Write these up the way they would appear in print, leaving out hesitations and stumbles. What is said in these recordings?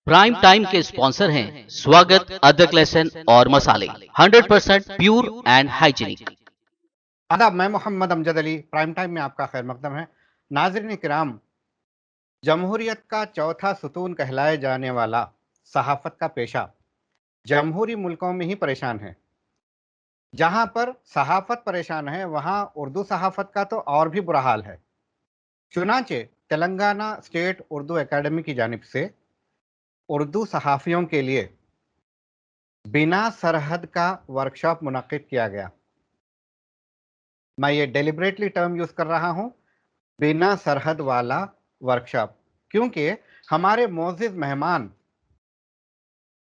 Prime time के sponsor हैं स्वागत, अदरक, लहसुन और मसाले, 100% प्योर एंड हाइजीनिक। आदाब, मैं मोहम्मद अमजद अली। प्राइम टाइम में आपका खैर मकदम है। नाज़रीन किराम, जमहूरियत का चौथा सुतून कहलाए जाने वाला सहाफ़त का पेशा जमहूरी मुल्कों में ही परेशान है। जहाँ पर सहाफ़त परेशान है, वहाँ उर्दू सहाफ़त का तो और भी बुरा हाल है। चुनांचे तेलंगाना स्टेट उर्दू एकेडमी की जानिब से उर्दू सहाफ़ियों के लिए बिना सरहद का वर्कशॉप मुनक्किद किया गया। मैं ये डेलिब्रेटली टर्म यूज़ कर रहा हूँ, बिना सरहद वाला वर्कशॉप, क्योंकि हमारे मोअज़्ज़िज़ मेहमान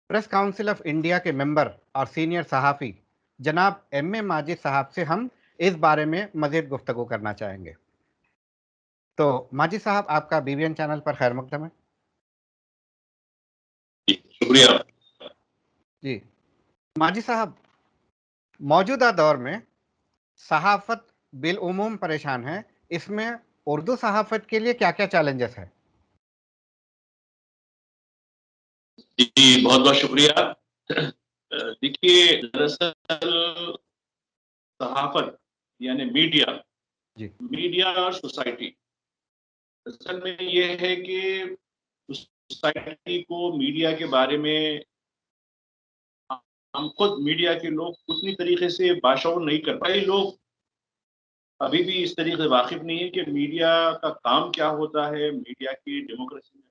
प्रेस काउंसिल ऑफ इंडिया के मेंबर और सीनियर सहाफ़ी जनाब एम.ए. माजिद साहब से हम इस बारे में मज़ीद गुफ्तगू करना चाहेंगे। तो माजिद साहब, आपका बीबीएन चैनल पर खैर मकदम है। शुक्रिया जी माजिद साहब, मौजूदा दौर में सहाफ़त बिलउमूम परेशान है। इसमें उर्दू सहाफ़त के लिए क्या-क्या चैलेंजेस हैं? जी, बहुत बहुत शुक्रिया। देखिए, दरअसल सहाफत यानी जी मीडिया और सोसाइटी, असल में ये है कि सोसाइटी को मीडिया के बारे में हम खुद मीडिया के लोग उतनी तरीके से बाशऊर नहीं कर पाए। लोग अभी भी इस तरीके से वाकिफ नहीं है कि मीडिया का काम क्या होता है, मीडिया की डेमोक्रेसी में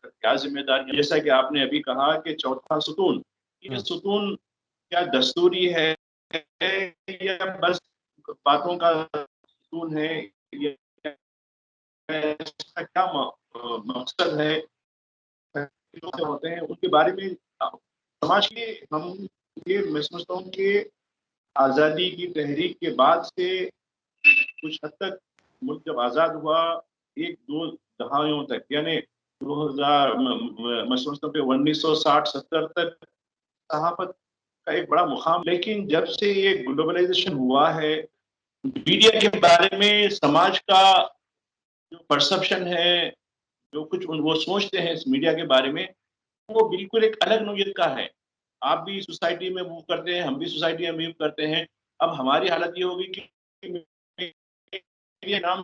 क्या जिम्मेदारी। जैसा कि आपने अभी कहा कि चौथा सुतून, ये सुतून क्या दस्तूरी है या बस बातों का सुतून है, या इसका क्या मकसद है, जो होते हैं उनके बारे में समाज के हम ये मैं समझता हूँ कि आज़ादी की तहरीक के बाद से कुछ हद तक मुल्क जब आज़ाद हुआ, एक दो दहाइयों तक, यानी 2000 मैं समझता हूँ कि 1960-70 तक सहाफत का एक बड़ा मुकाम। लेकिन जब से ये ग्लोबलाइजेशन हुआ है, मीडिया के बारे में समाज का जो परसेप्शन है, जो कुछ वो सोचते हैं इस मीडिया के बारे में, वो बिल्कुल एक अलग नौयत का है। आप भी सोसाइटी में मूव करते हैं, हम भी सोसाइटी में मूव करते हैं। अब हमारी हालत ये होगी कि मीडिया नाम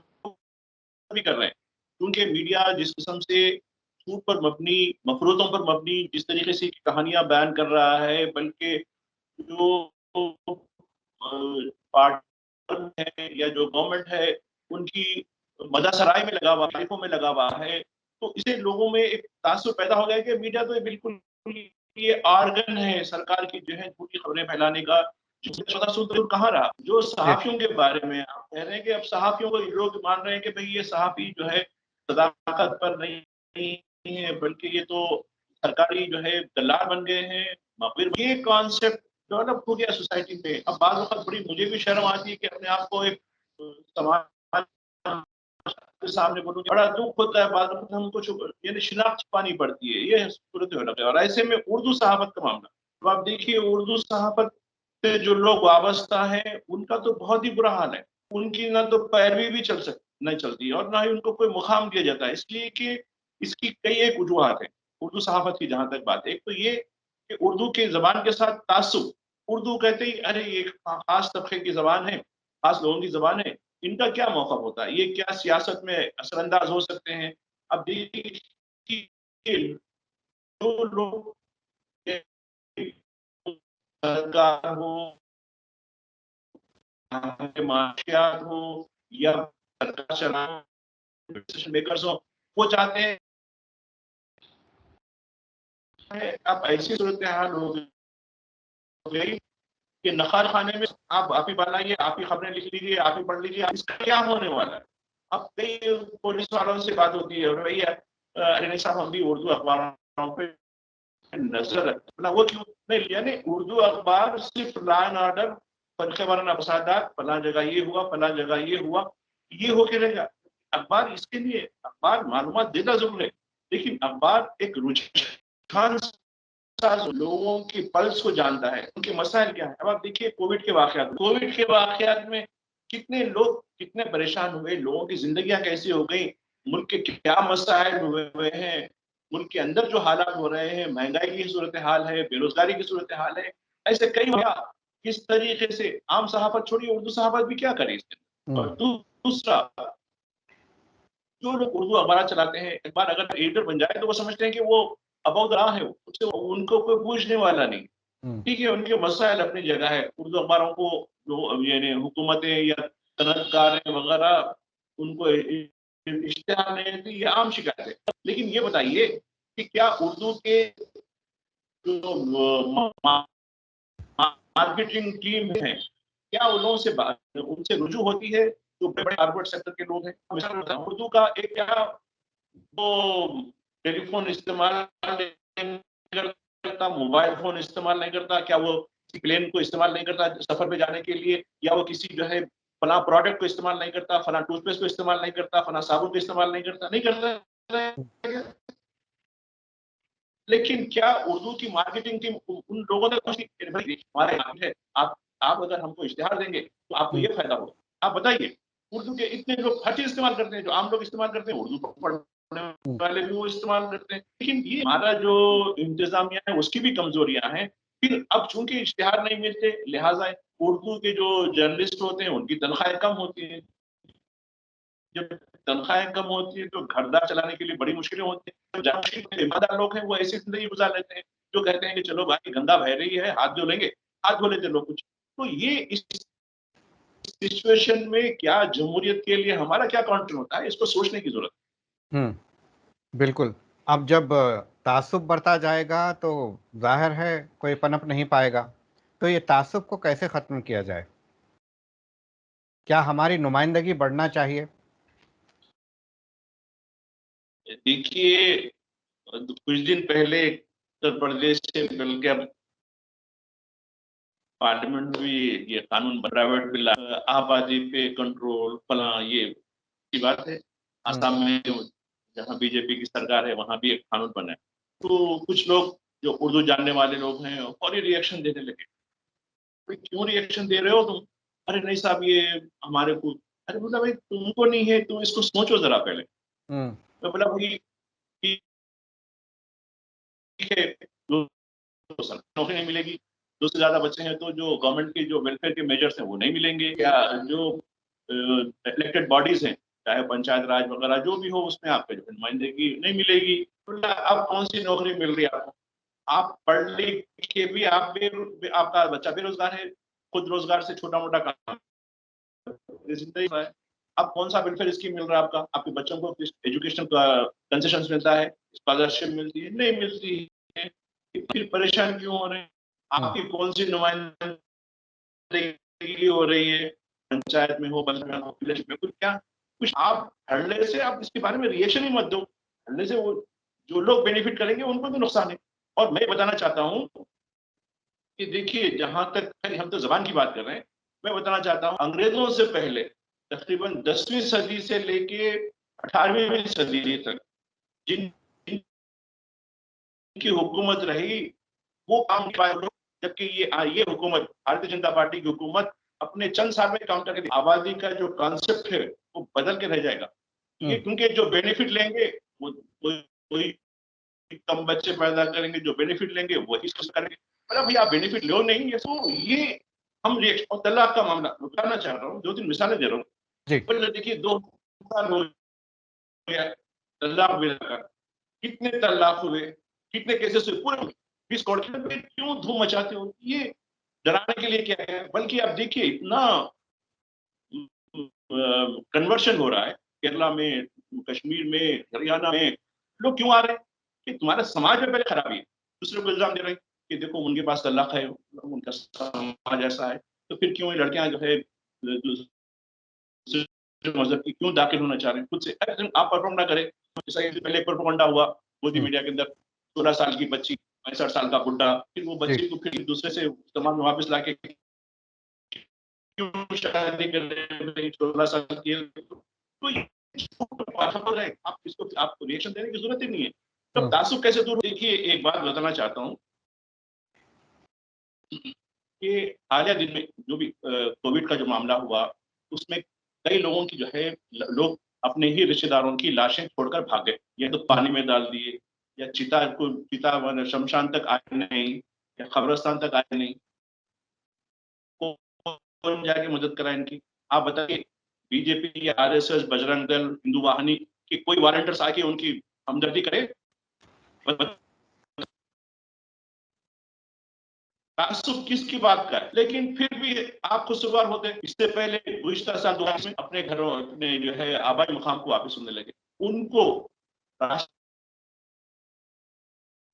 भी कर रहे हैं, क्योंकि मीडिया जिस किस्म से झूठ पर मबनी, मफरूतों पर मबनी जिस तरीके से कहानियां बयान कर रहा है, बल्कि जो पार्टी है या जो गवर्नमेंट है, उनकी मदासराय में लगा हुआ, तारीफों में लगा हुआ है, तो इससे लोगों में एक तासुर पैदा हो गया कि मीडिया तो ये बिल्कुल ये ऑर्गन है सरकार की जो है झूठी खबरें फैलाने का। जो कहाँ रहा, जो सहाफियों के बारे में आप कह रहे हैं कि अब सहाफियों को लोग मान रहे हैं कि भाई ये सहाफी जो है सदाकत पर नहीं है, बल्कि ये तो सरकारी जो है दलाल बन गए हैं, मगर ये कॉन्सेप्ट डेवलप हो गया सोसाइटी में। अब बाद वक्त बड़ी मुझे भी शर्म आती है कि अपने आप को एक समाज के सामने बोलूं, बड़ा दुख होता है, बाद वक्त हमको यानी शिनाख्त छुपानी पड़ती है, ये सूरत हो रहा है। और ऐसे में उर्दू सहाफत का मामला, तो आप देखिए उर्दू सहाफत से जो लोग वाबस्ता हैं, उनका तो बहुत ही बुरा हाल है। उनकी ना तो पैरवी भी नहीं चलती और ना ही उनको कोई मुकाम दिया जाता है, इसलिए कि इसकी कई एक वजूहत है उर्दू सहाफत की। जहां तक बात है, एक तो ये कि उर्दू के जबान के साथ तासुब, उर्दू कहते ही अरे ये खास तबके की जबान है, खास लोगों की जबान है, इनका क्या मौका होता है, ये क्या सियासत में असरअंदाज हो सकते हैं। अब देखिए कि जो लोग सरकार हो, माफियात हो या सरकार चलाने डिसीजन मेकर्स हो, वो चाहते हैं अब ऐसी सूरत हाल हो गई कि नखार खाने में आप ही बनाइए, आप ही खबरें लिख लीजिए, आप ही पढ़ लीजिए, इसका क्या होने वाला है। अब कई पुलिस वालों से बात होती है, भैया अरे नहीं साहब, हम भी उर्दू अखबारों पे नजर रखते, वो क्यों नहीं, यानी उर्दू अखबार सिर्फ लॉ एंड ऑर्डर, फर्क वाराना फसादात, फला जगह ये हुआ, फला जगह ये हुआ, ये होके रहेगा। अखबार इसके लिए, अखबार मालूमात देता जरूर है, लेकिन अखबार एक रुझान लोगों की पल्स को जानता है, उनके मसाइल क्या है। अब आप देखिए कोविड के वाकयात में कितने लोग कितने परेशान हुए, लोगों की जिंदगियां कैसी हो गई, मुल्क के क्या मसाइल हुए हैं, मुल्क के अंदर जो हालात हो रहे हैं, महंगाई की सूरत हाल है, बेरोजगारी की सूरत हाल है, ऐसे कई किस तरीके से आम सहाफत छोड़िए, उर्दू सहाफत भी क्या करे इसके अंदर। और दूसरा, जो लोग उर्दू अखबार चलाते हैं, एक बार अगर एडिटर बन जाए तो वो समझते हैं कि वो अबाउट रहा है, उससे उनको कोई पूछने वाला नहीं। ठीक है, उनके मसाइल अपनी जगह है। उर्दू अखबारों को जो यानी हुकूमतें या सनतकार वगैरह उनको इश्तेहार नहीं देती, ये आम शिकायत है। लेकिन ये बताइए कि क्या उर्दू के जो मार्केटिंग टीम है, क्या उन लोगों से उनसे रुजू होती है जो बड़े बड़े कॉर्पोरेट सेक्टर के लोग हैं? मिसाल बताऊं, उर्दू का एक क्या वो टेलीफोन इस्तेमाल नहीं करता, मोबाइल फोन इस्तेमाल नहीं करता, क्या वो किसी प्लेन को इस्तेमाल नहीं करता सफर पे जाने के लिए, या वो किसी जो है फला प्रोडक्ट को इस्तेमाल नहीं करता, फला टूथपेस्ट को इस्तेमाल नहीं करता, फला साबुन को इस्तेमाल नहीं करता। लेकिन क्या उर्दू की मार्केटिंग टीम उन लोगों ने कुछ भाई हमारा काम है, आप अगर हमको इश्तिहार देंगे तो आपको ये फायदा होगा। आप बताइए, उर्दू के इतने लोग हर चीज इस्तेमाल करते हैं, जो आम लोग इस्तेमाल करते हैं, उर्दू पढ़ने वाले भी वो इस्तेमाल करते हैं। लेकिन ये हमारा जो इंतजामिया है उसकी भी कमजोरियां हैं। फिर अब चूंकि इश्तिहार नहीं मिलते, लिहाजा उर्दू के जो जर्नलिस्ट होते हैं उनकी तनख्वाहें कम होती हैं। जब तनख्वाहें कम होती है तो घरदार चलाने के लिए बड़ी मुश्किलें होती हैं। जो ईमानदार लोग हैं वो ऐसी जिंदगी गुजार लेते हैं, जो कहते हैं कि चलो भाई गंगा बह रही है, हाथ धो लेंगे, हाथ धो लेते लोग कुछ। तो ये इस सिचुएशन में क्या जमहूरियत के लिए हमारा क्या कॉन्ट्री होता है, इसको सोचने की जरूरत बिल्कुल। अब जब तासुब बढ़ता जाएगा तो जाहिर है कोई पनप नहीं पाएगा। तो ये तासुब को कैसे ख़त्म किया जाए? क्या हमारी नुमाइंदगी बढ़ना चाहिए? है। देखिए, कुछ दिन पहले उत्तर प्रदेश से मिल के पार्लियामेंट में भी ये कानून प्राइवेट बिल आबादी पे कंट्रोल फला, ये की बात है। आसाम में जहाँ बीजेपी की सरकार है वहां भी एक कानून बना है। तो कुछ लोग जो उर्दू जानने वाले लोग हैं फौरी रिएक्शन देने लगे। भाई क्यों रिएक्शन दे रहे हो तुम? अरे नहीं साहब, ये हमारे को। अरे बोला भाई तुमको नहीं है, तुम इसको सोचो जरा पहले। मैं बोला भाई ठीक है, नौकरी नहीं मिलेगी, दो से ज्यादा बच्चे हैं तो जो गवर्नमेंट के जो वेलफेयर के मेजर्स हैं वो नहीं मिलेंगे, या जो इलेक्टेड बॉडीज हैं चाहे पंचायत राज वगैरह जो भी हो उसमें आपके जो नुमाइंदगी नहीं मिलेगी। तो अब कौन सी नौकरी मिल रही है आपको? आप पढ़ लिख के भी आपका बच्चा बेरोजगार है, खुद रोजगार से छोटा मोटा काम जिंदगी है। अब कौन सा वेलफेयर स्कीम मिल रहा है आपका? आपके बच्चों को एजुकेशन कंसेशन मिलता है, स्कॉलरशिप मिलती है? नहीं मिलती है। फिर परेशान क्यों हो रहे हैं? आपकी कौन सी नुमाइंदगी हो रही है, पंचायत में हो, बल्कि में कुछ क्या कुछ आप हड़ले से आप इसके बारे में रिएक्शन ही मत दो। हड़ले से वो जो लोग बेनिफिट करेंगे उनको भी नुकसान है। और मैं बताना चाहता हूँ कि देखिए, जहां तक हम तो जबान की बात कर रहे हैं, मैं बताना चाहता हूँ अंग्रेजों से पहले तकरीबन 10वीं सदी से लेके 18वीं सदी तक जिन की हुकूमत रही वो काम नहीं पाए लोग। जबकि ये हुकूमत, भारतीय जनता पार्टी की हुकूमत अपने चंद साल में काम करके आबादी का जो कॉन्सेप्ट है वो बदल के रह जाएगा। ये क्योंकि जो बेनिफिट लेंगे वो कोई कम बच्चे पैदा करेंगे, जो बेनिफिट लेंगे वही सोच करेंगे। मतलब भैया आप बेनिफिट लो नहीं, ये हम रिएक्शन। और तलाक का मामला बताना चाह रहा हूँ, 2-3 मिसालें दे रहा हूँ। पहले देखिए 2 साल हो गया तलाक मिलकर, कितने तलाक हुए, कितने केसेस हुए, पूरे इस कॉन्टिनेंट में क्यों धूम मचाते हो? ये डराने के लिए क्या है? बल्कि आप देखिए इतना कन्वर्शन हो रहा है केरला में, कश्मीर में, हरियाणा में। लोग क्यों आ रहे हैं? कि तुम्हारे समाज में पहले खराबी है, दूसरे को इल्जाम दे रहे हैं कि देखो उनके पास तलाक है, उनका समाज ऐसा है। तो फिर क्यों ये लड़कियां जो है मजहब की क्यों दाखिल होना चाह रहे हैं? खुद से आप परफॉर्म ना करें। जैसा कि पहले प्रोपेगेंडा हुआ मोदी मीडिया के अंदर, 16 साल की बच्ची, 65 साल का बुड्ढा, फिर वो बच्ची को फिर दूसरे से समाज में वापस लाके क्यों शादी कर रहे हैं 16 साल की? तो ये है, आप इसको आपको रिएक्शन देने की जरूरत ही नहीं है। तो तासुब कैसे दूर? देखिए एक बात बताना चाहता हूँ कि हालिया दिन में जो भी कोविड का जो मामला हुआ उसमें कई लोगों की जो है लोग अपने ही रिश्तेदारों की लाशें छोड़कर भाग गए, या तो पानी में डाल दिए, या चिता माने शमशान तक आए नहीं, या कब्रिस्तान तक आए नहीं, कौन जाके मदद करा इनकी? आप बताइए, बीजेपी या आरएसएस, बजरंग दल, हिंदू वाहिनी के कोई वॉलंटियर्स आके उनकी हमदर्दी करे? तासुब किसकी बात का है? लेकिन फिर भी आप खुशगवार होते हैं। इससे पहले गुज़िश्ता साल 2000 में अपने घरों, अपने जो है आबाई मुकाम को वापस सुनने लगे। उनको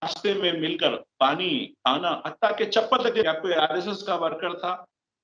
रास्ते में मिलकर पानी, खाना, हत्ता के चप्पल तक दिया। कोई आरएसएस का वर्कर था,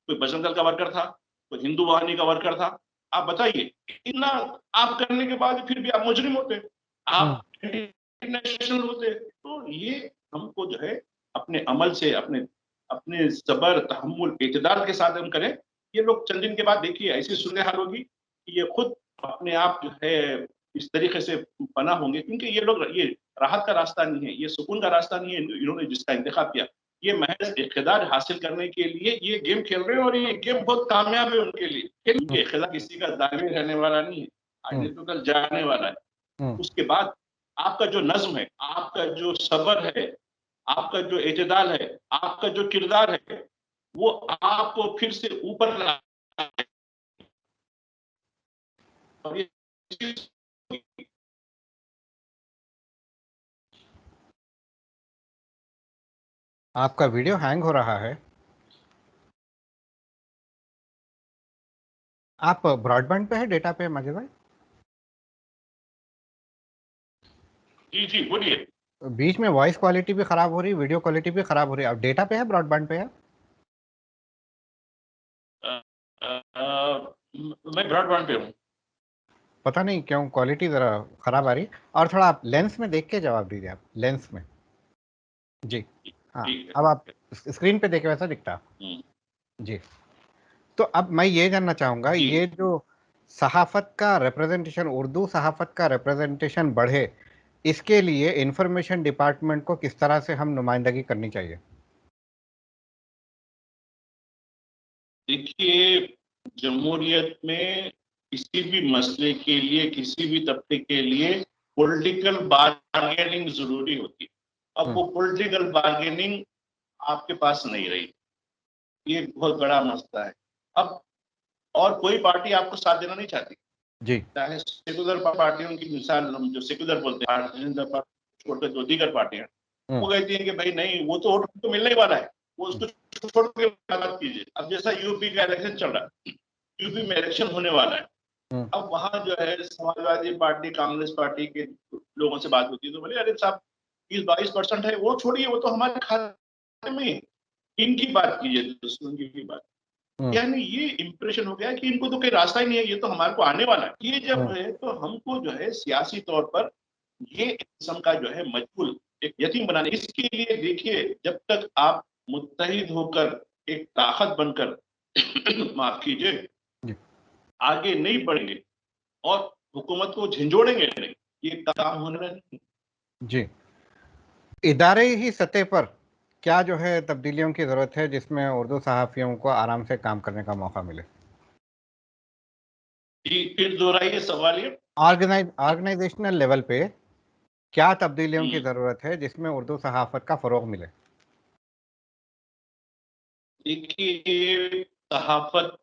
कोई बजरंग दल का वर्कर था, कोई हिंदू वाहिनी का वर्कर था। आप बताइए, इतना आप करने के बाद फिर भी आप मुजरिम होते, आप इंटरनेशनल होते। तो ये हमको जो है अपने अमल से, अपने अपने सबर, तहम्मुल, इतदाल के साथ हम करें। ये लोग चंद दिन के बाद देखिए ऐसी सूरत हाल होगी कि ये खुद अपने आप जो है इस तरीके से बना होंगे, क्योंकि ये लोग, ये राहत का रास्ता नहीं है, ये सुकून का रास्ता नहीं है इन्होंने जिसका इंतखाब किया। ये महज इक़्तिदार हासिल करने के लिए ये गेम खेल रहे हैं, और ये गेम बहुत कामयाब है उनके लिए। उनके इक़्तिदार किसी का दायरे रहने वाला नहीं है, आज नहीं तो कल जाने वाला है। उसके बाद आपका जो नज़्म है, आपका जो सब्र है, आपका जो इतदाल है, आपका जो किरदार है, वो आपको फिर से ऊपर ला, और ये आपका वीडियो हैंग हो रहा है। आप ब्रॉडबैंड पे है, डेटा पे है माजिद भाई? जी जी बोलिए। बीच में वॉइस क्वालिटी भी खराब हो रही, वीडियो क्वालिटी भी खराब हो रही है। आप डेटा पे है, ब्रॉडबैंड पे है? मैं ब्रॉडबैंड पे हूँ। पता नहीं क्यों क्वालिटी ज़रा खराब आ रही। और थोड़ा आप लेंस में देख के जवाब दीजिए, आप लेंस में। जी हाँ, ठीक है। अब आप स्क्रीन पे देखे वैसा दिखता। जी, तो अब मैं ये जानना चाहूँगा, जी ये जो सहाफ़त का रिप्रेजेंटेशन, उर्दू सहाफ़त का रिप्रेजेंटेशन बढ़े, इसके लिए इंफॉर्मेशन डिपार्टमेंट को किस तरह से हम नुमाइंदगी करनी चाहिए? देखिए, जमहूरियत में किसी भी मसले के लिए, किसी भी तबके के लिए पॉलिटिकल बार्गेनिंग जरूरी होती है। अब वो पॉलिटिकल बार्गेनिंग आपके पास नहीं रही, ये एक बहुत बड़ा मसला है। अब और कोई पार्टी आपको साथ देना नहीं चाहती, जी चाहे सेकुलर पार्टियों की मिसाल, हम जो सेकुलर बोलते हैं, भारतीय जनता पार्टी छोड़ के जो दीगर पार्टियां, वो कहती हैं कि भाई नहीं, वो तो वोट तो मिलने ही वाला है, वो उसको छोड़ के बात कीजिए। अब जैसा यूपी का इलेक्शन चल रहा है, यूपी में इलेक्शन होने वाला है, अब वहां जो है समाजवादी पार्टी, कांग्रेस पार्टी के लोगों से बात होती है तो बोले अरे साहब 20-22% है, वो छोड़िए, वो तो हमारे खाते में है। इनकी बात कीजिए, दुश्मन की बात। यानी ये इंप्रेशन हो गया कि इनको तो कोई रास्ता ही नहीं है, ये तो हमारे को आने वाला है। ये जब है तो हमको जो है सियासी तौर पर ये एक किस्म का जो है मजबूर, एक यतीम बनाने, इसके लिए देखिए जब तक आप मुत्तहिद होकर एक ताकत बनकर माफ कीजिए जी आगे नहीं बढ़ेंगे और हुकूमत को झंझोड़ेंगे नहीं, ये काम होने वाला नहीं। जी, इदारे ही सतह पर क्या जो है तब्दीलियों की ज़रूरत है, जिसमें उर्दू सहाफ़ियों को आराम से काम करने का मौका मिले? जी फिर दोहराइए सवाल ये। ऑर्गेनाइजेशनल लेवल पे क्या तब्दीलियों की हम्म, ज़रूरत है, जिसमें उर्दू सहाफ़त का फ़रोग़ मिले? देखिए सहाफत,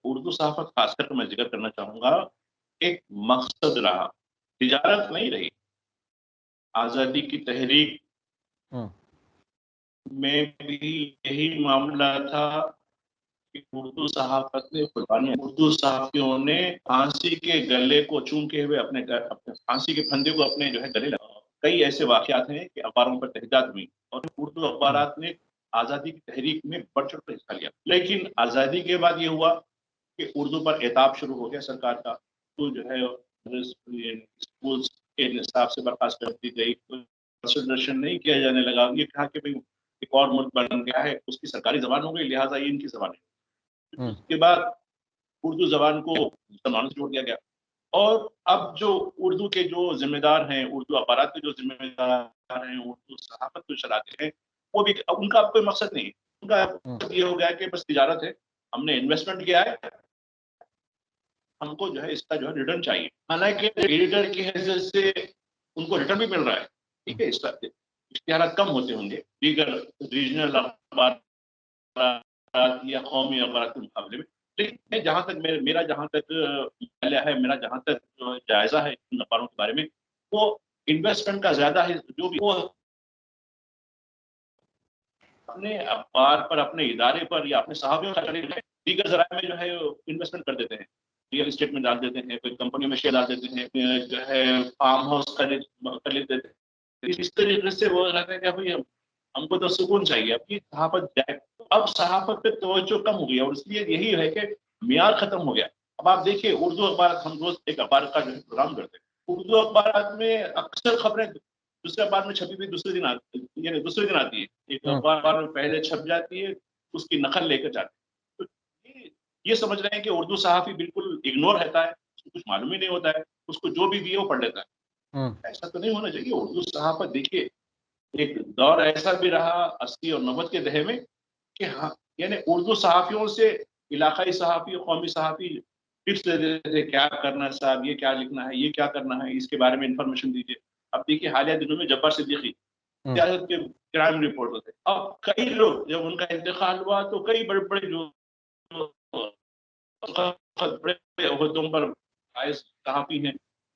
उर्दू सहाफत खासकर मैं जिक्र करना चाहूंगा, एक मकसद रहा, तिजारत नहीं रही। आजादी की तहरीक में भी यही मामला था कि उर्दू सहाफत ने कुर्बानी, उर्दू सहाफियों ने फांसी के गले को चूमते हुए अपने फांसी के फंदे को अपने जो है गले लगा। कई ऐसे वाकयात हैं कि अखबारों पर तहरीकात हुई और उर्दू अखबारात ने आजादी की तहरीक में बढ़ चढ़ कर हिस्सा लिया। लेकिन आजादी के बाद ये हुआ कि उर्दू पर एताब शुरू हो गया सरकार का, तो जो है स्कूल के निसाब से बर्खास्त कर दी गई, कंसिडरेशन नहीं किया जाने लगा। ये कहा कि भाई एक और मुल्क बन गया है, उसकी सरकारी जबान हो गई, लिहाजा ये इनकी जबान है। उसके बाद उर्दू जबान को मुसलमानों से जोड़ दिया गया। और अब जो उर्दू के जो जिम्मेदार हैं, उर्दू अखबारात के जो जिम्मेदार हैं, उर्दू सहाफत जो चलाते हैं, वो भी उनका अब कोई मकसद नहीं है। उनका मकसद ये हो गया कि बस तिजारत है, हमने इन्वेस्टमेंट किया है, हमको जो है इसका जो है रिटर्न चाहिए। हालांकि एडिटर की हैसियत से उनको रिटर्न भी मिल रहा है, ठीक है, इश्तिहारात कम होते होंगे दीगर रीजनल अखबार या कौमी अखबार के मुकाबले में। लेकिन जहाँ तक मेरा जहाँ तक ख्याल है, मेरा जहाँ तक जायजा है इन अखबारों के बारे में, वो इन्वेस्टमेंट का ज्यादा है, जो भी वो अपने अखबार पर, अपने इदारे पर या अपने सहाफ़ियों का दीगर ज़राए में जो है इन्वेस्टमेंट कर देते हैं, रियल एस्टेट में डाल देते हैं, कोई कंपनियों में शेयर डाल देते हैं, जो है फार्म हाउस खरीद देते हैं। इस तरीके से वो रहता है कि भाई हमको तो सुकून चाहिए, अब ये सहाफ़त जाए। तो अब सहाफ़त पे तवज्जो कम हो गई है और इसलिए यही है कि मियार खत्म हो गया। अब आप देखिए उर्दू अखबार, हम रोज एक अखबार का जो है प्रोग्राम करते हैं, उर्दू अखबार में अक्सर खबरें दूसरे अखबार में छपी हुई दूसरे दिन आती, यानी दूसरे दिन आती है। एक अखबार में पहले छप जाती है, उसकी नकल लेकर जाते हैं। तो ये समझ रहे हैं कि उर्दू सहाफ़ी बिल्कुल इग्नोर रहता है, उसको कुछ मालूम ही नहीं होता है, उसको जो भी दिए वो पढ़ लेता है। ऐसा तो नहीं होना चाहिए। उर्दू सहाफ़त देखिए, एक दौर ऐसा भी रहा 80 और 90 के दहे में कि हाँ, यानी उर्दू सहाफ़ियों से इलाकाई सहाफ़ी, कौमी सहाफ़ी टिप्स दे देते थे, क्या करना है साहब, ये क्या लिखना है, ये क्या करना है, इसके बारे में इन्फॉर्मेशन दीजिए। अब देखिए हालिया दिनों में जब्बार सिद्दीकी सियासत के क्राइम रिपोर्टर थे। अब कई लोग, जब उनका इंतकाल हुआ तो कई बड़े-बड़े जो बड़े ओहदों पर आए सहाफ़ी हैं,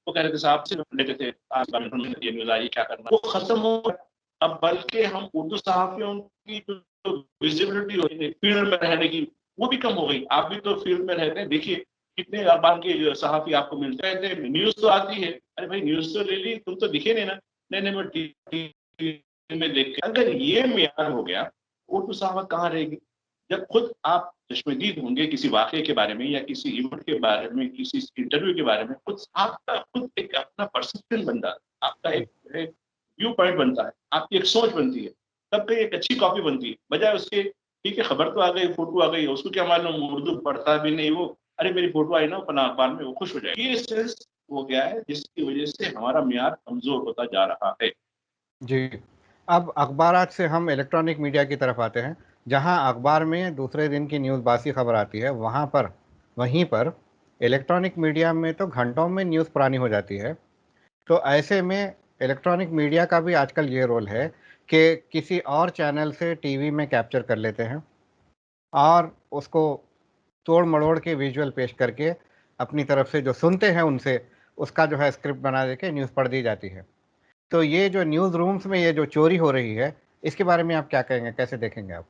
वो कह रहे थे साहब से लेते थे, आज बार ये न्यूज़ आई, क्या करना है। वो खत्म हो गया। अब बल्कि हम उर्दू सहाफ़ियों की जो विजिबिलिटी होती है फील्ड में रहने की, वो भी कम हो गई। आप भी तो फील्ड में रहते हैं, देखिए कितने अखबार के सहाफ़ी आपको मिलते हैं, न्यूज़ तो आती है, अरे भाई न्यूज़ तो ले ली, तुम तो दिखे नहीं ना। नहीं मैं टीवी में देख के, अगर ये मियार हो गया, उर्दू सहाफ़त कहाँ रहेगी? जब खुद आप चश्मदीद होंगे किसी वाक़े के बारे में या किसी इवेंट के बारे में, किसी इंटरव्यू के बारे में, खुद आपका खुद एक अपना परसेप्शन बनता है, आपका एक व्यू पॉइंट बनता है, आपकी एक सोच बनती है, तब कहीं एक अच्छी कॉपी बनती है। बजाय उसके ठीक है खबर तो आ गई, फोटो आ गई, उसको क्या मालूम, उर्दू पढ़ता भी नहीं वो, अरे मेरी फोटो आई ना फलां अखबार में, वो खुश हो जाए। ये सेंस हो गया है जिसकी वजह से हमारा मियार कमज़ोर होता जा रहा है। जी। अब अखबारात से हम इलेक्ट्रॉनिक मीडिया की तरफ आते हैं, जहां अखबार में दूसरे दिन की न्यूज़ बासी खबर आती है, वहीं पर इलेक्ट्रॉनिक मीडिया में तो घंटों में न्यूज़ पुरानी हो जाती है। तो ऐसे में इलेक्ट्रॉनिक मीडिया का भी आजकल ये रोल है कि किसी और चैनल से टीवी में कैप्चर कर लेते हैं और उसको तोड़-मरोड़ के विजुअल पेश करके अपनी तरफ से जो सुनते हैं उनसे, उसका जो है स्क्रिप्ट बना दे के न्यूज़ पढ़ दी जाती है। तो ये जो न्यूज़ रूम्स में ये जो चोरी हो रही है, इसके बारे में आप क्या कहेंगे? कैसे देखेंगे आप?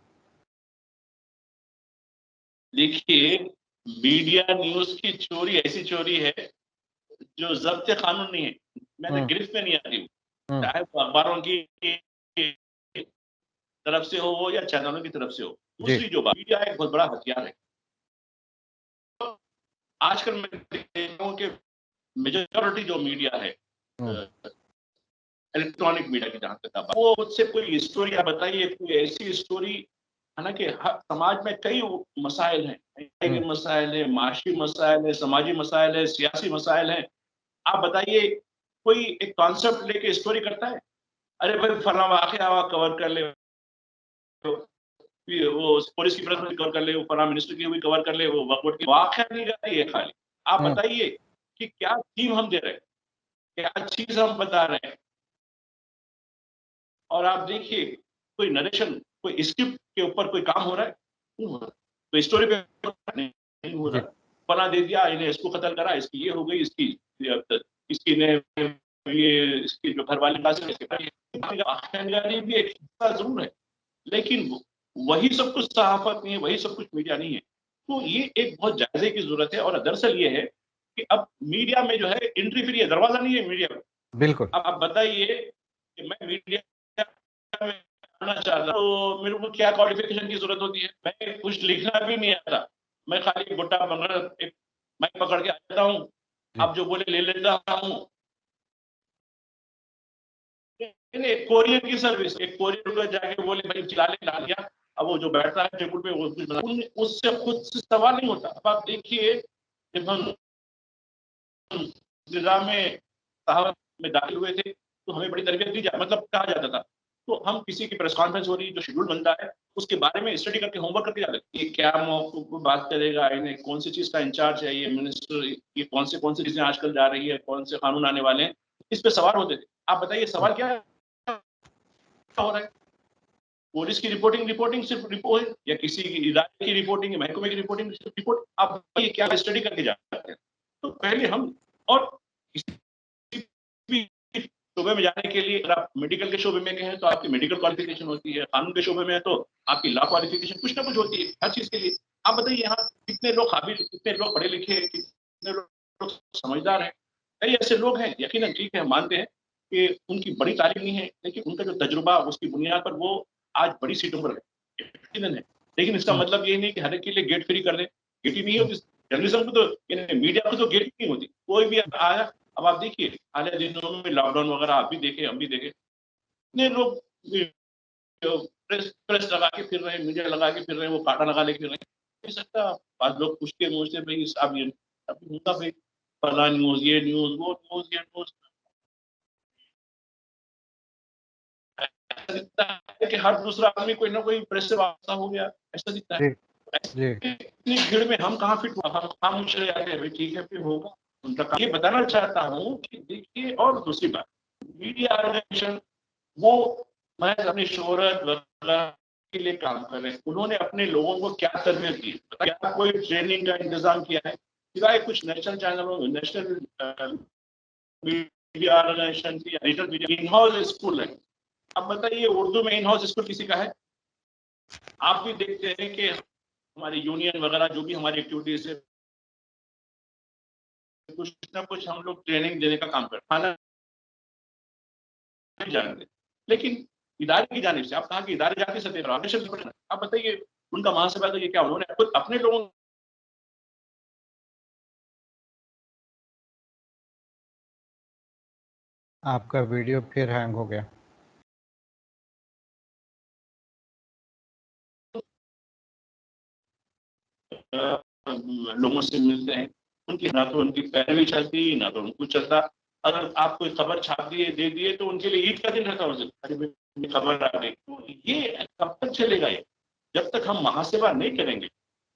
देखिए, मीडिया न्यूज़ की चोरी ऐसी चोरी है जो ज़ब्त कानून नहीं है, मैं तो हुँ, गिरफ्त में नहीं आती हूँ। हुँ, चाहे वो अखबारों की तरफ से हो या चैनलों की तरफ से हो। जी, दूसरी जो बात, मीडिया एक बहुत बड़ा हथियार है। तो आजकल मैं देखता हूँ कि मेजॉरिटी जो मीडिया है हुँ, इलेक्ट्रॉनिक मीडिया की जहाँ तक बात, वो मुझसे कोई स्टोरी आप बताइए, कोई ऐसी स्टोरी, हालाँकि समाज में कई मसाइल हैं, हुँ, कई मसाइल हैं, माशी मसाइल है, समाजी मसाइल है, सियासी मसाइल हैं। आप बताइए कोई एक कॉन्सेप्ट लेके स्टोरी करता है? अरे भाई फलाँ वाक़या कवर कर ले, फिर वो पुलिस की प्रेस कवर कर ले, वो फलाँ मिनिस्टर की हुई कवर कर ले, वो वक़्फ़ बोर्ड की वाक़या नहीं कर रही है खाली। आप हुँ, बताइए कि क्या थीम हम दे रहे हैं? क्या चीज़ हम बता रहे हैं? और आप देखिए कोई नरेशन, कोई स्क्रिप्ट के ऊपर कोई काम हो रहा है? नहीं हो रहा। तो स्टोरी पे नहीं हो जी, रहा। फलाँ दे दिया, इन्हें इसको कत्ल करा, इसकी ये हो गई, इसकी ने ये इसकी जो घरवाली भी एक हिस्सा ज़रूर है, लेकिन वही सब कुछ सहाफ़त नहीं है, वही सब कुछ मीडिया नहीं है। तो ये एक बहुत जायज़े की ज़रूरत है और दरअसल ये है कि अब मीडिया में जो है एंट्री फ्री है, दरवाज़ा नहीं है मीडिया में। बिल्कुल। अब आप बताइए कि मैं मीडिया में आना चाहता हूँ, तो मेरे को क्या क्वालिफ़िकेशन की ज़रूरत होती है? मैं कुछ लिखना भी नहीं आता। मैं खाली गोटा पकड़ एक माइक पकड़ के आ जाता हूँ, जी, आप जो बोले ले लेता हूँ। नहीं, एक कोरियर की सर्विस, एक कोरियर को जाके बोले भाई चिल्ला ले, ला दिया। अब वो जो बैठता है टेबल पे वो कुछ उससे खुद से सवाल नहीं होता। अब आप देखिए जब हम निज़ाम में सहावत में दाखिल हुए थे, तो हमें बड़ी तरबियत दी जा मतलब कहा जाता था। तो हम किसी की प्रेस कॉन्फ्रेंस हो रही है, जो शेड्यूल बनता है, उसके बारे में स्टडी करके होमवर्क करके जाते थे। ये क्या मौक़िफ़ पे बात करेगा, इन्हें कौन-सी चीज़ का इंचार्ज है ये मिनिस्टर, ये कौन-सी चीज़ें आजकल जा रही है, कौन से कानून आने वाले हैं, इस पे सवाल होते थे। आप बताइए हुँ, सवाल क्या है? हो रहा है। पुलिस की रिपोर्टिंग सिर्फ रिपोर्ट, या किसी इदारे की रिपोर्टिंग, महकमे की रिपोर्टिंग सिर्फ रिपोर्ट। आप ये क्या स्टडी करके जाते हैं? तो पहले हम, और किसी भी शोबे में जाने के लिए, अगर आप मेडिकल के शोबे में गए हैं तो आपकी मेडिकल क्वालिफिकेशन होती है, कानून के शोबे में है तो आपकी लॉ क्वालिफिकेशन कुछ ना कुछ होती है हर चीज के लिए। आप बताइए यहाँ कितने लोग काबिल, कितने लोग पढ़े लिखे, कितने लोग समझदार हैं? कई ऐसे लोग हैं, यकीनन ठीक है, हम मानते हैं कि उनकी बड़ी तालीम नहीं है, लेकिन उनका जो तजुर्बा, उसकी बुनियाद पर वो आज बड़ी सीटों पर है, यकीनन है। लेकिन इसका मतलब ये नहीं कि हर एक के लिए गेट फ्री कर दें। गेट ही नहीं होती जर्नलिज्म को, तो मीडिया को तो गेट नहीं होती। कोई भी आया, अब आप देखिए हाल ही दिनों में लॉकडाउन वगैरह आप भी देखे, हम भी देखे, इतने लोग प्रेस लगा के फिर रहे हैं, मीडिया लगा के फिर रहे हैं, वो कांटा लगा लेके फिर रहे हैं। नहीं सकता, बाद लोग पूछ के मुझसे, भाई साहब ये अभी होगा भाई, फला न्यूज, ये न्यूज, वो न्यूज, ये न्यूज। ऐसा दिखता है कि हर दूसरा आदमी कोई ना कोई प्रेस से वास्ता हो गया, ऐसा दिखता है। जी जी इतनी भीड़ में हम कहाँ फिट, हम खामोश रह जाते हैं, भाई ठीक है फिर होगा उनका। ये बताना चाहता हूँ कि देखिए, और दूसरी बात, मीडिया ऑर्गेनाइजेशन वो महज अपनी शोहरत वगैरह के लिए काम कर रहे हैं। उन्होंने अपने लोगों को क्या तरबियत दी, क्या कोई ट्रेनिंग का इंतजाम किया है? सिवाय कुछ नेशनल चैनलों, नेशनल मीडिया ऑर्गेनाइजेशन की, regional media, in house school है। अब बताइए उर्दू में इन हाउस स्कूल किसी का है? आप भी देखते हैं कि हमारी यूनियन वगैरह जो भी हमारी एक्टिविटीज है, कुछ ना कुछ हम लोग ट्रेनिंग देने का काम करते हैं, नहीं जानते। लेकिन इदारे की जानिब से, आप कहा कि इदारे जाती सतह पर, आप बताइए उनका महासभा तो ये क्या, उन्होंने खुद अपने लोगों आपका वीडियो फिर हैंग हो गया। लोगों से मिलते हैं, उनकी ना तो उनकी पैरवी चलती, ना तो उनको चलता। अगर आप कोई खबर छाप दिए, दे दिए, तो उनके लिए ईद का दिन रहता है उस दिन, अरे भाई खबर आ गई। तो ये कब तक चलेगा? ये जब तक हम महासेवा नहीं करेंगे,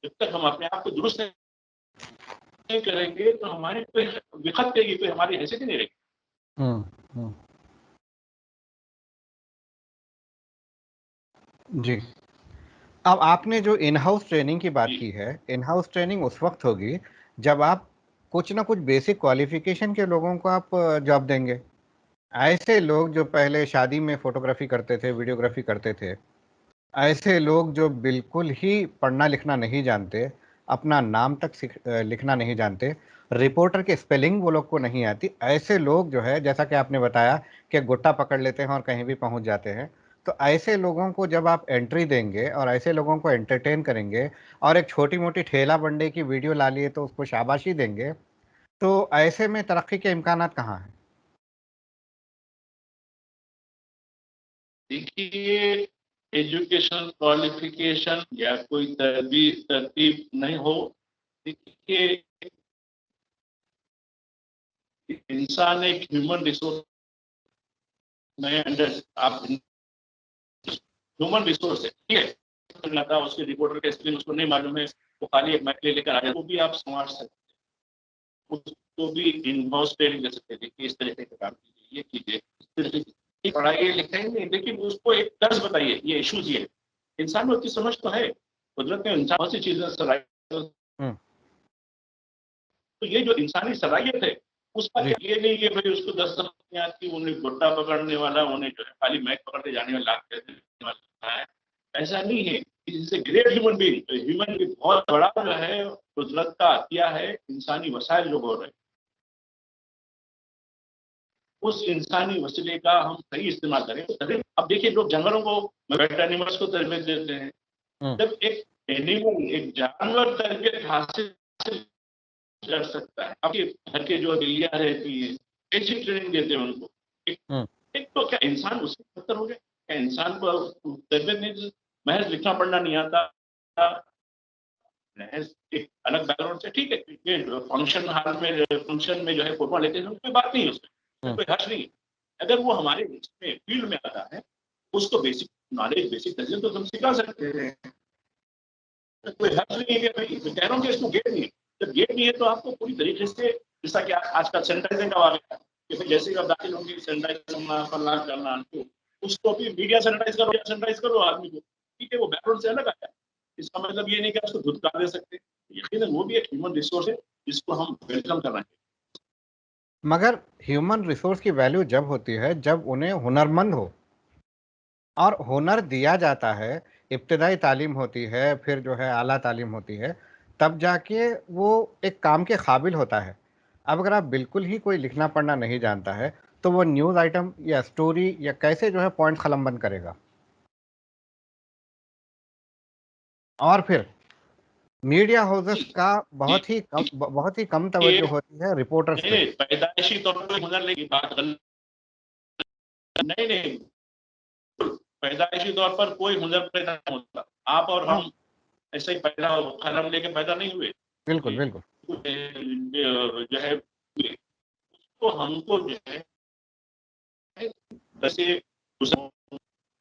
जब तक हम अपने आप को दुरुस्त नहीं करेंगे, तो हमारी कोई विखत रहेगी, कोई हमारी हैसियत ही नहीं रहेगी। हम्म। जी। अब आपने जो इन हाउस ट्रेनिंग की बात जी की है, इन हाउस ट्रेनिंग उस वक्त होगी जब आप कुछ ना कुछ बेसिक क्वालिफिकेशन के लोगों को आप जॉब देंगे। ऐसे लोग जो पहले शादी में फोटोग्राफी करते थे, वीडियोग्राफी करते थे, ऐसे लोग जो बिल्कुल ही पढ़ना लिखना नहीं जानते, अपना नाम तक लिखना नहीं जानते, रिपोर्टर के स्पेलिंग वो लोग को नहीं आती, ऐसे लोग जो है, जैसा कि आपने बताया कि गुट्टा पकड़ लेते हैं और कहीं भी पहुंच जाते हैं, तो ऐसे लोगों को जब आप एंट्री देंगे और ऐसे लोगों को एंटरटेन करेंगे और एक छोटी मोटी ठेला बंडे की वीडियो ला लिए तो उसको शाबाशी देंगे, तो ऐसे में तरक्की के इम्कानात कहाँ हैं? देखिए, एजुकेशन क्वालिफिकेशन या कोई तरतीब नहीं हो। देखिए, इंसान एक ह्यूमन रिसोर्स में अंडर, आप ह्यूमन रिसोर्स है, ठीक है, लगा उसके रिपोर्टर का स्क्रीन उसको नहीं मालूम है, वो खाली एक मैक लेकर आ जाए, वो भी आप संवार सकते हैं, उसको भी इन हाउस ट्रेनिंग दे सकते हैं कि इस तरीके का काम कीजिए, ये कीजिए, इस तरीके की पढ़ाई लिखाई नहीं, लेकिन उसको एक तर्ज बताइए, ये इशूज ये है। इंसान में उसकी समझ तो है, कुदरत में इंसान बहुत सी चीजें सलाहियत, हम्म। तो ये जो इंसानी सलाहियत है, उसका जी ये नहीं कि भाई उसको 10 समझ नहीं आती, उन्हें गुड्डा पकड़ने वाला, उन्हें जो है खाली मैच पकड़ते जाने वाला लाभ देने वाला है, ऐसा नहीं है। इससे great human being, human being बहुत बड़ा जो है कुदरत का अतिया है, इंसानी वसाइल जो हो रहे हैं, उस इंसानी वसीले का हम सही इस्तेमाल करें तो करें। अब देखिए, लोग जानवरों को, पेट एनिमल्स को तरबियत देते हैं। हम्म जब एक एनिमल, एक जानवर तरबियत हासिल कर सकता है, आपके घर के जो बिल्लियां रहती है, कैसी ट्रेनिंग देते हैं उनको। एक, हम्म एक तो क्या इंसान उससे बेहतर हो गया? क्या इंसान को तरबियत नहीं, महज लिखना पढ़ना नहीं आता, महज एक अलग बैकग्राउंड से, ठीक है, ये फंक्शन हाल में, फंक्शन में जो है फोटो लेते हैं, कोई बात नहीं है उसमें, हम्म कोई हर्ष नहीं है। अगर वो हमारे फील्ड में आता है, उसको बेसिक नॉलेज, बेसिक तरीके तो हम सिखा सकते हैं, कोई हर्ष नहीं है कि भाई, मैं कह रहा हूँ कि इसको गेट नहीं है। जब गेट नहीं है तो आपको पूरी तरीके से, जैसा कि आजकल सैनिटाइजिंग का आ गया कि भाई जैसे ही आप दाखिल होंगे सैनिटाइज करना, फलाना करना, तो उसको भी मीडिया सैनिटाइज करो आदमी को, ठीक है, वो बैकग्राउंड से अलग आया, इसका मतलब ये नहीं कि उसको धुतकार दे सकते। यकीनन वो भी एक ह्यूमन रिसोर्स है जिसको हम वेलकम करना चाहिए। मगर ह्यूमन रिसोर्स की वैल्यू जब होती है जब उन्हें हुनरमंद हो, और हुनर दिया जाता है, इब्तदाई तालीम होती है, फिर जो है आला तालीम होती है, तब जाके वो एक काम के काबिल होता है। अब अगर आप बिल्कुल ही कोई लिखना पढ़ना नहीं जानता है, तो वो न्यूज़ आइटम या स्टोरी या कैसे जो है पॉइंट कलमबंद करेगा। और फिर मीडिया हाउसेस जी, का जी, बहुत ही कम ये तवज्जो होती है रिपोर्टर्स पे। पैदाइशी तौर पर हुनर लेकी बात गलत नहीं, नहीं, पैदाइशी तौर पर कोई हुनर पैदा नहीं होता। आप और हाँ, हम ऐसे ही पैदा कलम लेके पैदा नहीं हुए। बिल्कुल बिल्कुल। जो है तो हमको जो है जैसे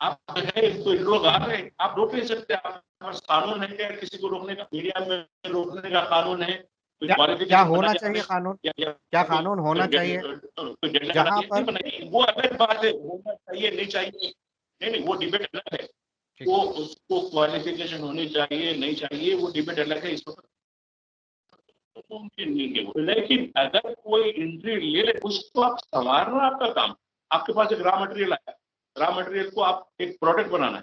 आप जो है तो लोग आ रहे हैं, आप रोक नहीं सकते। आपके पास कानून है क्या किसी को रोकने का? मीडिया में रोकने का कानून है? कोई क्या क्या क्वालिफिकेशन होना बनाई चाहिए आपने कानून? या क्या कोई कानून होना चाहिए कोई डेडलाइन जहां बनाई नहीं पर? बनाई? वो अलग बात है, होना चाहिए नहीं चाहिए, नहीं नहीं, वो डिबेट अलग है। ठीक वो है। उसको क्वालिफिकेशन होनी चाहिए नहीं चाहिए, वो डिबेट अलग है। इसको मुमकिन नहीं है वो। लेकिन अगर कोई एंट्री ले ले, उसको आप संवारना आपका काम। आपके पास एक रॉ मटेरियल आया, रॉ मटेरियल को आप एक प्रोडक्ट बनाना है,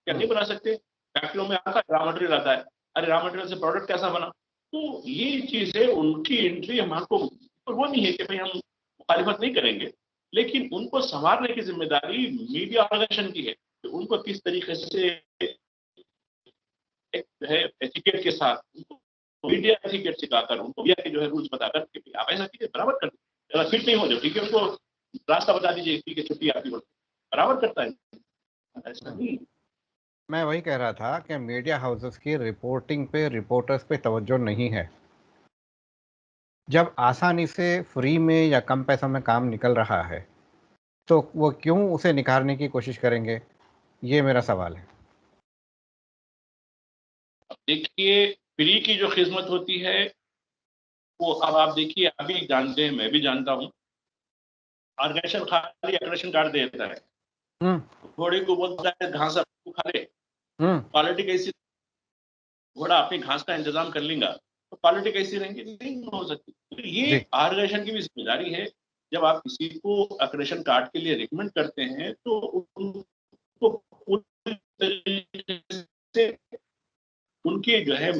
क्या नहीं बना सकते? फैक्ट्रियों में आता है, रॉ मटेरियल आता है, अरे रॉ मटेरियल से प्रोडक्ट कैसा बना? तो ये चीजें उनकी एंट्री हमको, तो वो नहीं है कि भाई हम मुखालिफत नहीं करेंगे, लेकिन उनको संवारने की जिम्मेदारी मीडिया ऑर्गेनाइजेशन की है कि उनको किस तरीके से एक जो है एथिकेट के साथ मीडिया एथिकेट सिखाकर उनको मीडिया के जो है रूल्स बताकर कि आप ऐसा कीजिए, बराबर कर दीजिए, अगर फिट नहीं हो जाए ठीक है, उनको रास्ता बता दीजिए, ठीक है छुट्टी आपकी, बराबर करता है, ऐसा नहीं। मैं वही कह रहा था कि मीडिया हाउसेस की रिपोर्टिंग पे, रिपोर्टर्स पे तवज्जो नहीं है। जब आसानी से फ्री में या कम पैसों में काम निकल रहा है, तो वो क्यों उसे निखारने की कोशिश करेंगे? ये मेरा सवाल है। देखिए, फ्री की जो खिदमत होती है वो अब आप देखिए, अभी जानते हैं, मैं भी जानता हूँ, ऑर्गेनाइजेशन खाली अग्रेशन कार्ड देता है, हम्म। घोड़े को बोलता है घास आपको खा ले, हम्म। क्वालिटी कैसी? घोड़ा अपनी घास का इंतजाम कर लेगा तो क्वालिटी कैसी रहेंगी? नहीं हो सकती। तो ये जी। ऑर्गेनाइजेशन की भी जिम्मेदारी है। जब आप किसी को अक्रेशन कार्ड के लिए रिकमेंड करते हैं तो उनको पूरी तरीके से उनके जो है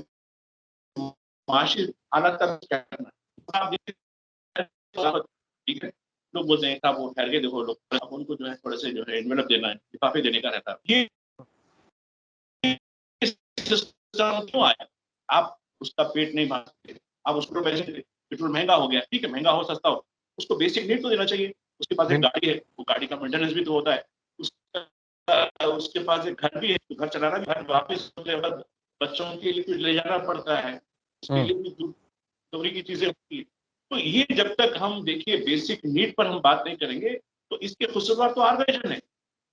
माशी हालत तक करना है। आप देखिए, ठीक है, लोग बोलते हैं साहब वो ठहर के देखो, लोग अब उनको जो है थोड़े से जो है एनवेलप देना है, लिफाफे देने का रहता है। ये सिस्टम क्यों आया? आप उसका पेट नहीं भर सकते, आप उसको पेट्रोल महंगा हो गया, ठीक है, महंगा हो सस्ता हो, उसको बेसिक नीड तो देना चाहिए। उसके पास एक बिल गाड़ी है, वो गाड़ी का मेंटेनेंस भी तो होता है, उसका उसके पास एक घर भी है, तो घर चलाना भी, घर वापस होने के बाद बच्चों के लिए कुछ ले जाना पड़ता है, उसके हम्म। लिए भी जरूरी की चीजें होती है। तो ये जब तक हम देखिए बेसिक नीड पर हम बात नहीं करेंगे तो इसके कसूरवार तो ऑर्गेनाइजेशन है।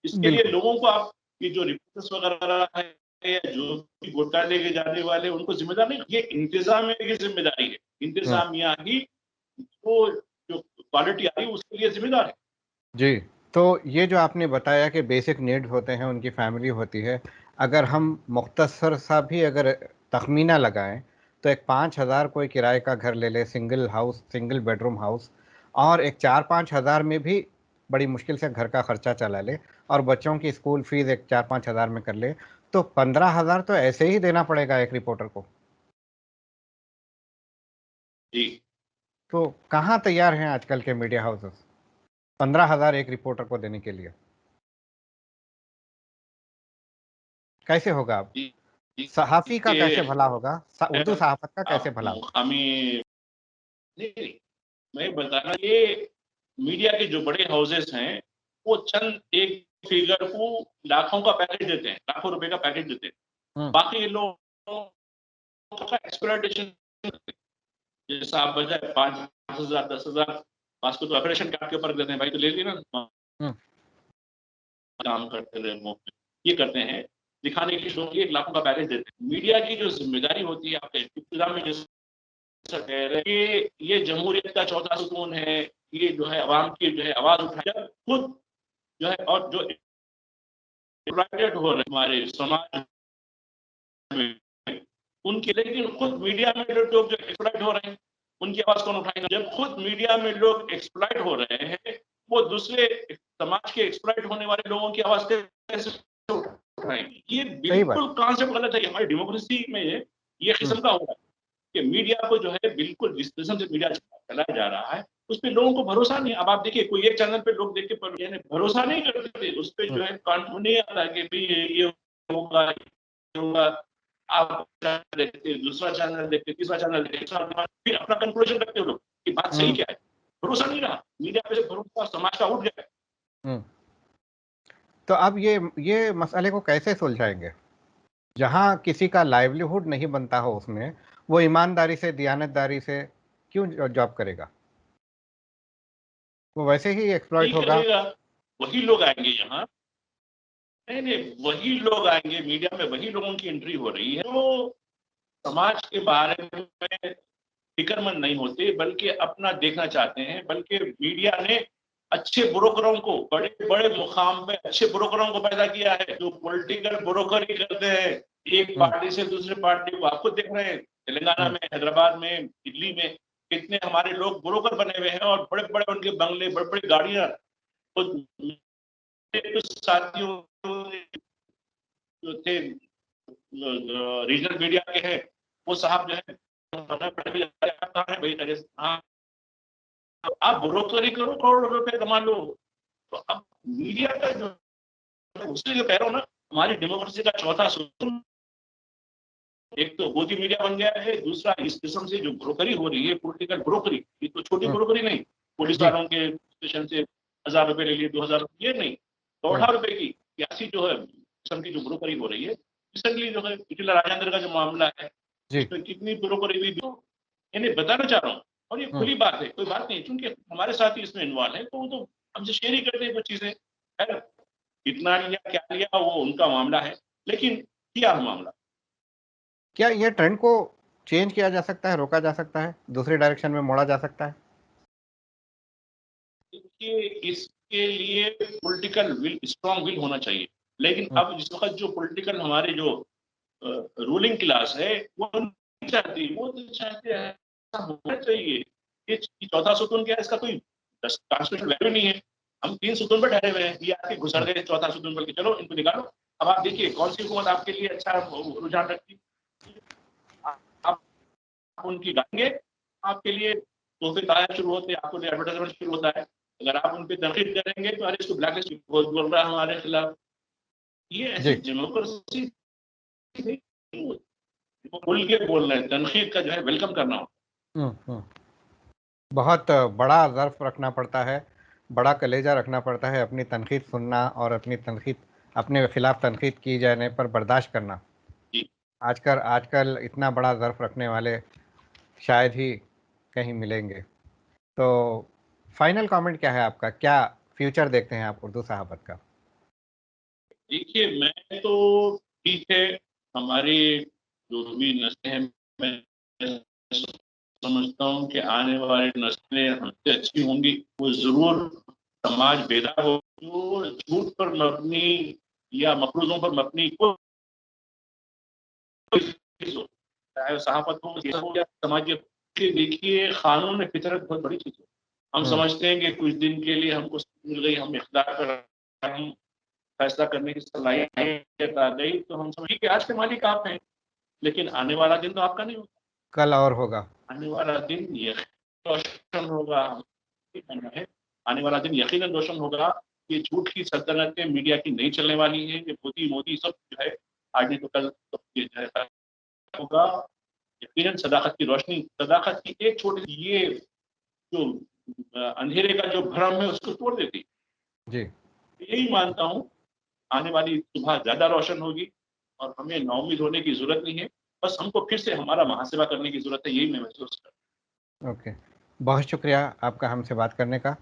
इसके लिए बिल्कुल। लोगों को आप ये जो रिपोर्टर्स वगैरह है या जो भी गोटा लेके जाने वाले उनको जिम्मेदार नहीं, ये इंतजामिया की जिम्मेदारी है। हम्म। इंतजामिया ही वो जो क्वालिटी आ रही है उसके लिए जिम्मेदार है। जी। तो ये जो आपने बताया कि बेसिक नीड्स होते हैं, उनकी फैमिली होती है, अगर हम मुख्तसर सा भी अगर तखमीना लगाएं, तो एक 5,000 कोई किराए का घर ले ले, single house, single bedroom house, और एक 4-5 हज़ार में भी बड़ी मुश्किल से घर का खर्चा चला ले, और बच्चों की स्कूल फीस एक 4-5 हज़ार में कर ले, तो 15,000 तो ऐसे ही देना पड़ेगा एक रिपोर्टर को। जी, तो कहाँ तैयार हैं आजकल के मीडिया हाउसेस 15,000 एक रिपोर्टर को देने के लिए? कैसे होगा? अब जी, जी, सहाफ़ी का कैसे ये भला होगा? उर्दू सहाफ़त का कैसे आप भला होगा? मुकामी नहीं, नहीं, मैं बता रहा ये मीडिया के जो बड़े हाउसेस हैं वो चंद एक फिगर को लाखों का पैकेज देते हैं, लाखों रुपए का पैकेज देते हैं। हुँ। बाकी लोगों का एक्सप्लॉयटेशन, जैसा आप बजाय 5,000 10,000 पास को तो ऑपरेशन कार्ड के ऊपर देते हैं, भाई तो ले ली ना, हुँ। काम करते रहे मुफ्त में। ये करते हैं दिखाने के लिए, लोग 1 लाखों का पैकेज देते हैं। मीडिया की जो जिम्मेदारी होती है, आपके इब्तिदा में जैसा कह रहे हैं कि ये जमहूरियत का चौथा सुकून है, ये जो है अवाम की जो है आवाज उठाए, खुद जो है और जो एक्सप्लॉइटेड हो रहे हमारे समाज में उनके, लेकिन खुद मीडिया में लोग जो एक्सप्लॉइट हो रहे हैं उनकी आवाज कौन उठाएगा? जब खुद मीडिया में लोग एक्सप्लॉइट हो रहे हैं, वो दूसरे समाज के एक्सप्लॉइट होने वाले लोगों की आवाज कैसे उठाएंगे? ये सही बात। बिल्कुल कॉन्सेप्ट गलत है। हमारी डेमोक्रेसी में ये किस्म का हो रहा है कि मीडिया को जो है बिल्कुल जिस किस्म से मीडिया चलाया जा रहा है उस पर लोगों को भरोसा नहीं। अब आप देखिए, कोई एक चैनल पे लोग देख के यानी भरोसा नहीं करते थे, उस पर जो है कॉन्फिडेंस नहीं आता कि भाई ये होगा, ये होगा। आप चैनल देखते, दूसरा चैनल देखते, तीसरा चैनल देखते, फिर अपना कंक्लूजन रखते हो लोग कि बात सही क्या है। भरोसा नहीं रहा, मीडिया पे भरोसा समाज का उठ गया। तो अब ये मसले को कैसे सुलझाएंगे? जहाँ किसी का लाइवलीहुड नहीं बनता हो उसमें, वो ईमानदारी से, दियानतदारी से क्यों जॉब करेगा? वो वैसे ही एक्सप्लॉइट नहीं होगा। करेगा, वही लोग आएंगे यहाँ। नहीं, वही लोग आएंगे मीडिया में, वही लोगों की एंट्री हो रही है जो समाज के बारे में फिक्रमंद नहीं होते, बल्कि अपना देखना चाहते हैं। बल्कि मीडिया ने अच्छे ब्रोकरों को, बड़े बड़े मुकाम पे अच्छे ब्रोकरों को पैदा किया है, जो पॉलिटिकल ब्रोकरी करते हैं एक पार्टी से दूसरे पार्टी को। आपको देख रहे हैं तेलंगाना में, हैदराबाद में, दिल्ली में कितने हमारे लोग ब्रोकर बने हुए हैं, और बड़े बड़े उनके बंगले, बड़े बड़ी गाड़ियां। तो कुछ साथियों जो थे रीजनल मीडिया के हैं, वो साहब जो है हाँ, आप ब्रोकरी करो, करोड़ों रुपए कमा लो। तो अब मीडिया का जो उससे जो कह रहा हूँ ना, हमारी डेमोक्रेसी का चौथा सुतून एक तो मोदी मीडिया बन गया है, दूसरा इस किस्म से जो ब्रोकरी हो रही है, पॉलिटिकल ब्रोकरी, ये तो छोटी ब्रोकरी नहीं, पुलिस वालों के स्टेशन से 1000 रुपए ले लिए, 2000 रुपए, ये नहीं, 1,200 रुपए की ऐसी जो है किस्म की जो ब्रोकरी हो रही है। रिसेंटली जो है पिछला राजेंद्र का जो मामला है, उसमें कितनी ब्रोकरी हुई, यानी बताना चाह रहा हूँ। और ये खुली बात है, कोई बात नहीं, क्योंकि हमारे साथ ही इसमें इन्वॉल्व है, तो वो तो हमसे शेयर ही करते हैं कुछ चीजें। है कितना लिया, क्या लिया, वो उनका मामला है, लेकिन किया मामला। क्या ये ट्रेंड को चेंज किया जा सकता है, रोका जा सकता है, दूसरी डायरेक्शन में मोड़ा जा सकता है? इसके लिए पॉलिटिकल विल, स्ट्रॉन्ग विल होना चाहिए। लेकिन अब इस वक्त जो पॉलिटिकल हमारे जो रूलिंग क्लास है वो नहीं चाहती, वो तो चाहते हैं ऐसा होना चाहिए। ये चौथा सुतून क्या है, इसका कोई ट्रांसमिशन वैल्यू नहीं है। हम 3 सुतून पर ठहरे हुए हैं, ये आके घुसर गए चौथा सुतून पर, चलो इनको निकालो। अब आप देखिए कौन सी हुकूमत आपके लिए अच्छा रुझान रखती, आप उनकी गाएंगे, आपके लिए तोहफे ताया शुरू होते हैं, आपको एडवर्टाइजमेंट शुरू होता है। अगर आप उन पर तनकीद करेंगे तो अरे इसको ब्लैकलिस्ट बोल रहा है हमारे खिलाफ। ये ऐसी डेमोक्रेसी खुल के बोल रहे हैं, तनकीद का जो है वेलकम करना हो। बहुत बड़ा ज़र्फ रखना पड़ता है, बड़ा कलेजा रखना पड़ता है, अपनी तनकीद सुनना और अपनी तनकीद, अपने खिलाफ तनकीद की जाने पर बर्दाश्त करना। आजकल इतना बड़ा ज़र्फ रखने वाले शायद ही कहीं मिलेंगे। तो फाइनल कमेंट क्या है आपका? क्या फ्यूचर देखते हैं आप उर्दू सहाफ़त का? देखिए, मैं तो ठीक है, हमारी जो भी नस्लें हैं, मैं समझता हूँ कि आने वाली नस्लें हमसे अच्छी होंगी। वो जरूर समाज बेदार हो, जो झूठ पर मबनी या मफरूजों पर मबनी चाहे सहाफत हो या समाजियत, देखिए कानून में फितरत बहुत बड़ी चीज है। हम समझते हैं कि कुछ दिन के लिए हमको मिल गई, हम इख्तियार पर हम फैसला करने की सलाहियत आ गई, तो हम समझिए कि आज के मालिक आप हैं, लेकिन आने वाला दिन तो आपका नहीं होगा। कल और होगा। आने वाला दिन रोशन होगा, है आने वाला दिन यकीनन रोशन होगा। ये झूठ की सल्तनतें मीडिया की नहीं चलने वाली है। ये मोदी सब जो है आज नहीं तो कल तो ये जो है होगा। यकीनन सदाकत की रोशनी, सदाकत की एक छोटी सी ये जो अंधेरे का जो भ्रम है उसको तोड़ देती जी। यही मानता हूँ आने वाली सुबह ज्यादा रोशन होगी, और हमें नाउमीद होने की जरूरत नहीं है। बस हमको फिर से हमारा महासेवा करने की जरूरत है, यही मैं महसूस करता हूँ। ओके, बहुत शुक्रिया आपका हमसे बात करने का।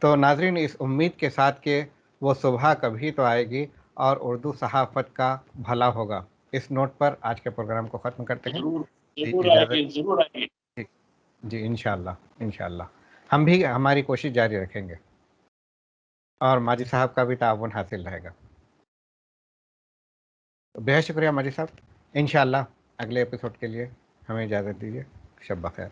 तो नाज़रीन, इस उम्मीद के साथ कि वो सुबह कभी तो आएगी और उर्दू सहाफ़त का भला होगा, इस नोट पर आज के प्रोग्राम को ख़त्म करते हैं। जरूर आएगी, जरूर आएगी। जी, इंशाअल्लाह, इंशाअल्लाह हम भी हमारी कोशिश जारी रखेंगे और माजी साहब का भी ताउन हासिल रहेगा। बेहद शुक्रिया मजी साहब। इंशाल्लाह अगले एपिसोड के लिए हमें इजाज़त दीजिए। शब बखैर।